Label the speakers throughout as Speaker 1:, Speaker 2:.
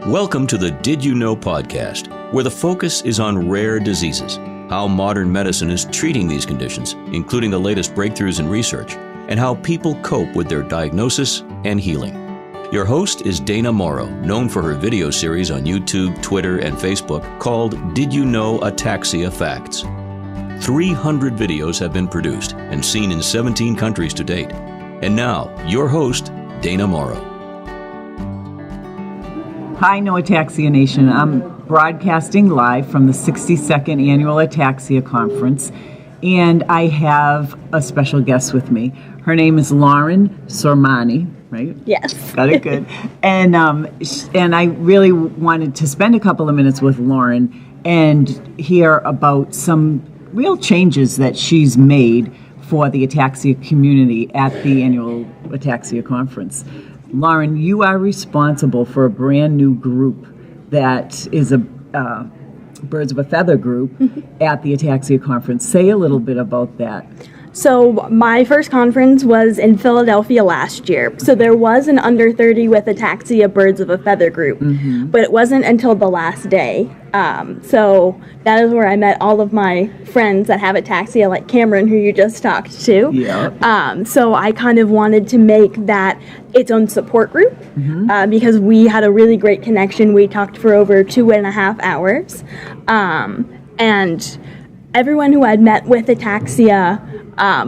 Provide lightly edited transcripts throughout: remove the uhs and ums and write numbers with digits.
Speaker 1: Welcome to the Did You Know podcast, where the focus is on rare diseases, how modern medicine is treating these conditions, including the latest breakthroughs in research, and how people cope with their diagnosis and healing. Your host is Dana Mauro, known for her video series on YouTube, Twitter, and Facebook called Did You Know Ataxia Facts? 300 videos have been produced and seen in 17 countries to date. And now, your host, Dana Mauro.
Speaker 2: Hi, kNOwATAXIA Nation. I'm broadcasting live from the 62nd Annual Ataxia Conference, and I have a special guest with me. Her name is Lauren Sormani, right?
Speaker 3: Yes.
Speaker 2: Got it good. And I really wanted to spend a couple of minutes with Lauren and hear about some real changes that she's made for the ataxia community at the Annual Ataxia Conference. Lauren, you are responsible for a brand new group that is a Birds of a Feather group at the Ataxia Conference. Say a little bit about that.
Speaker 3: So my first conference was in Philadelphia last year. So there was an under 30 with ataxia Birds of a Feather group, but it wasn't until the last day. So that is where I met all of my friends that have ataxia, like Cameron, who you just talked to.
Speaker 2: Yeah.
Speaker 3: So I kind of wanted to make that its own support group because we had a really great connection. We talked for over 2.5 hours. And everyone who I'd met with ataxia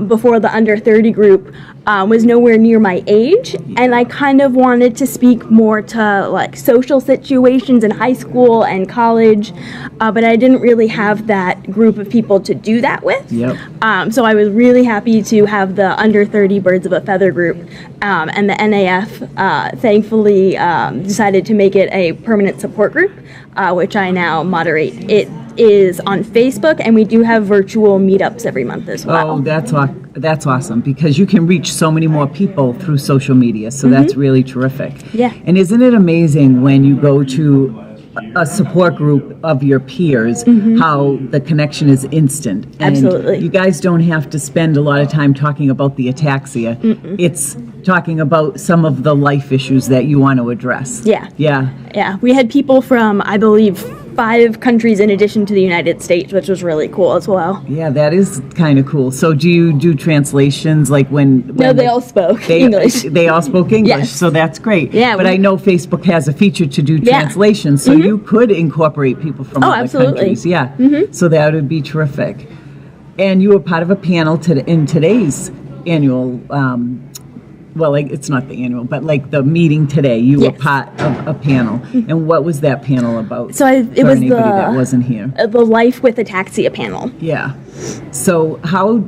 Speaker 3: before the under 30 group was nowhere near my age, and I kind of wanted to speak more to like social situations in high school and college, but I didn't really have that group of people to do that with. So I was really happy to have the under 30 Birds of a Feather group, and the NAF thankfully decided to make it a permanent support group, which I now moderate. It is on Facebook, and we do have virtual meetups every month as well.
Speaker 2: Oh, that's awesome, because you can reach so many more people through social media, so that's really terrific.
Speaker 3: Yeah.
Speaker 2: And isn't it amazing when you go to a support group of your peers, how the connection is instant? And
Speaker 3: Absolutely.
Speaker 2: You guys don't have to spend a lot of time talking about the ataxia. It's talking about some of the life issues that you want to address.
Speaker 3: Yeah. We had people from, I believe, 5 countries in addition to the United States, which was really cool as well.
Speaker 2: Yeah, that is kind of cool. So do you do translations like when
Speaker 3: No, they all spoke English.
Speaker 2: They all spoke English,
Speaker 3: Yes.
Speaker 2: so that's great.
Speaker 3: Yeah,
Speaker 2: but I know Facebook has a feature to do translations, so you could incorporate people from other
Speaker 3: absolutely.
Speaker 2: countries. Yeah, so that would be terrific. And you were part of a panel in today's annual well, like it's not the annual, but like the meeting today, you were part of a panel. And what was that panel about?
Speaker 3: So it
Speaker 2: for
Speaker 3: was
Speaker 2: anybody that wasn't here.
Speaker 3: The Life with Ataxia panel.
Speaker 2: Yeah. So how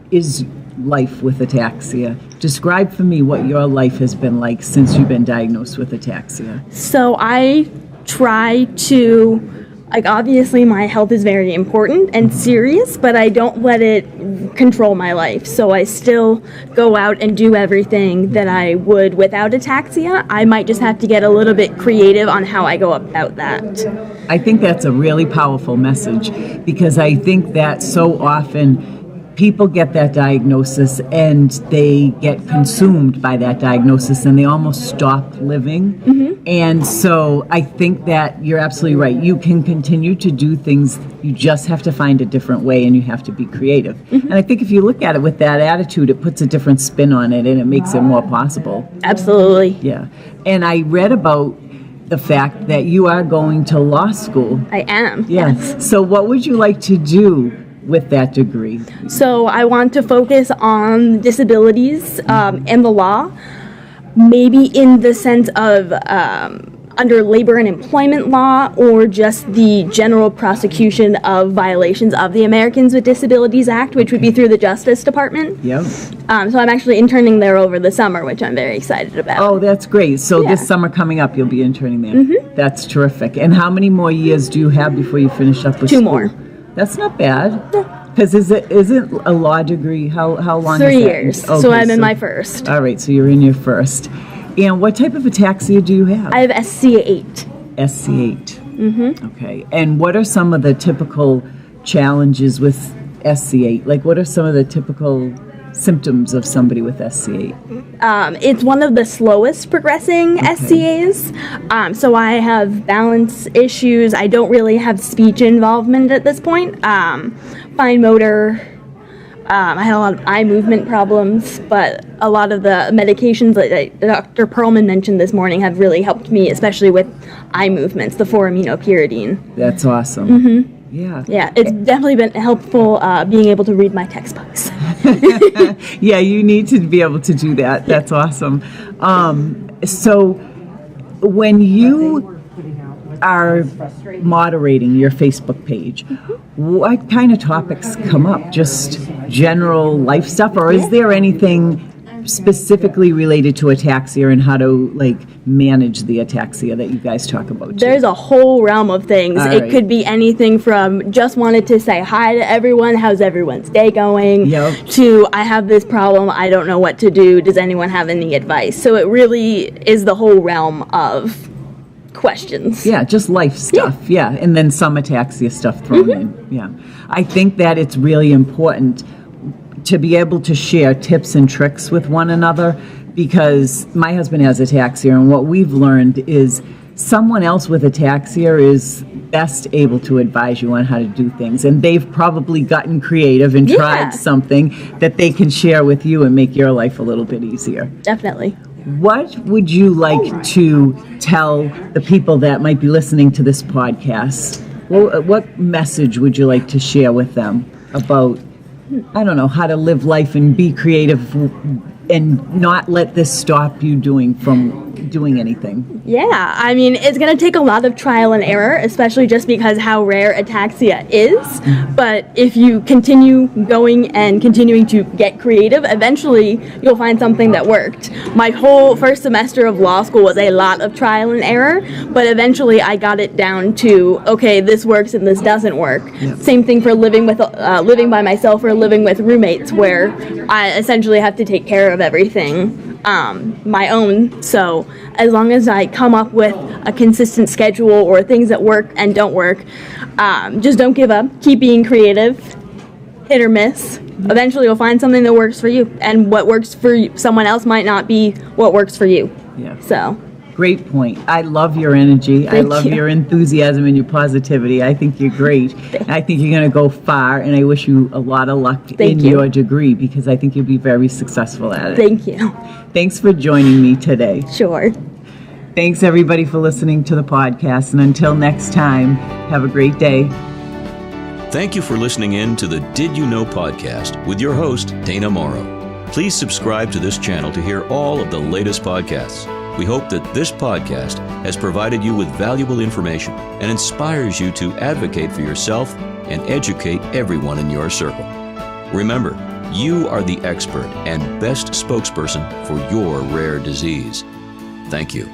Speaker 2: is life with ataxia? Describe for me what your life has been like since you've been diagnosed with ataxia.
Speaker 3: So I try to, like, obviously my health is very important and serious, but I don't let it control my life. So I still go out and do everything that I would without ataxia. I might just have to get a little bit creative on how I go about that.
Speaker 2: I think that's a really powerful message, because I think that so often people get that diagnosis and they get consumed by that diagnosis and they almost stop living. And so I think that you're absolutely right. You can continue to do things. You just have to find a different way, and you have to be creative. And I think if you look at it with that attitude, it puts a different spin on it and it makes it more possible.
Speaker 3: Absolutely.
Speaker 2: Yeah. And I read about the fact that you are going to law school.
Speaker 3: I am.
Speaker 2: Yes. So what would you like to do with that degree?
Speaker 3: So I want to focus on disabilities and the law, maybe in the sense of under labor and employment law, or just the general prosecution of violations of the Americans with Disabilities Act, which would be through the Justice Department.
Speaker 2: Yep.
Speaker 3: So I'm actually interning there over the summer, which I'm very excited about.
Speaker 2: Oh, that's great. So this summer coming up, you'll be interning there. That's terrific. And how many more years do you have before you finish up with
Speaker 3: 2
Speaker 2: school?
Speaker 3: more.
Speaker 2: That's not bad. Because isn't a law degree, how long
Speaker 3: 3
Speaker 2: is that?
Speaker 3: years.
Speaker 2: Okay,
Speaker 3: so I'm in my first.
Speaker 2: All right, so you're in your first. And what type of ataxia do you have?
Speaker 3: I have SCA8.
Speaker 2: SC8. Okay. And what are some of the typical challenges with SC8? Like, what are some of the typical symptoms of somebody with SCA8?
Speaker 3: It's one of the slowest progressing SCAs. So I have balance issues. I don't really have speech involvement at this point. Fine motor. I had a lot of eye movement problems, but a lot of the medications that Dr. Perlman mentioned this morning have really helped me, especially with eye movements, the 4-aminopyridine.
Speaker 2: That's awesome.
Speaker 3: Yeah, it's definitely been helpful being able to read my textbooks.
Speaker 2: Yeah, you need to be able to do that. That's awesome. So when you are moderating your Facebook page, what kind of topics come up? Just general life stuff, or is there anything specifically related to ataxia and how to manage the ataxia that you guys talk about too?
Speaker 3: There's a whole realm of things.
Speaker 2: All
Speaker 3: it
Speaker 2: right.
Speaker 3: could be anything from just wanted to say hi to everyone, how's everyone's day going, to I have this problem, I don't know what to do, does anyone have any advice? So it really is the whole realm of questions.
Speaker 2: Yeah, just life stuff. Yeah, and then some ataxia stuff thrown in. Yeah, I think that it's really important to be able to share tips and tricks with one another, because my husband has ataxia, and what we've learned is someone else with ataxia is best able to advise you on how to do things, and they've probably gotten creative and tried something that they can share with you and make your life a little bit easier.
Speaker 3: Definitely.
Speaker 2: What would you like to tell the people that might be listening to this podcast? What message would you like to share with them about, I don't know, how to live life and be creative and not let this stop you from doing anything?
Speaker 3: Yeah, I mean, it's going to take a lot of trial and error, especially just because how rare ataxia is. But if you continue going and continuing to get creative, eventually you'll find something that worked. My whole first semester of law school was a lot of trial and error, but eventually I got it down to, okay, this works and this doesn't work. Same thing for living by myself or living with roommates, where I essentially have to take care of everything my own. So as long as I come up with a consistent schedule or things that work and don't work, just don't give up. Keep being creative. Hit or miss. Eventually you'll find something that works for you, and what works for someone else might not be what works for you.
Speaker 2: Yeah.
Speaker 3: So.
Speaker 2: Great point. I love your energy. I love your enthusiasm and your positivity. I think you're great. I think you're going to go far, and I wish you a lot of luck in your degree, because I think you'll be very successful at it.
Speaker 3: Thank you.
Speaker 2: Thanks for joining me today.
Speaker 3: Sure.
Speaker 2: Thanks, everybody, for listening to the podcast, and until next time, have a great day.
Speaker 1: Thank you for listening in to the Did You Know podcast with your host, Dana Mauro. Please subscribe to this channel to hear all of the latest podcasts. We hope that this podcast has provided you with valuable information and inspires you to advocate for yourself and educate everyone in your circle. Remember, you are the expert and best spokesperson for your rare disease. Thank you.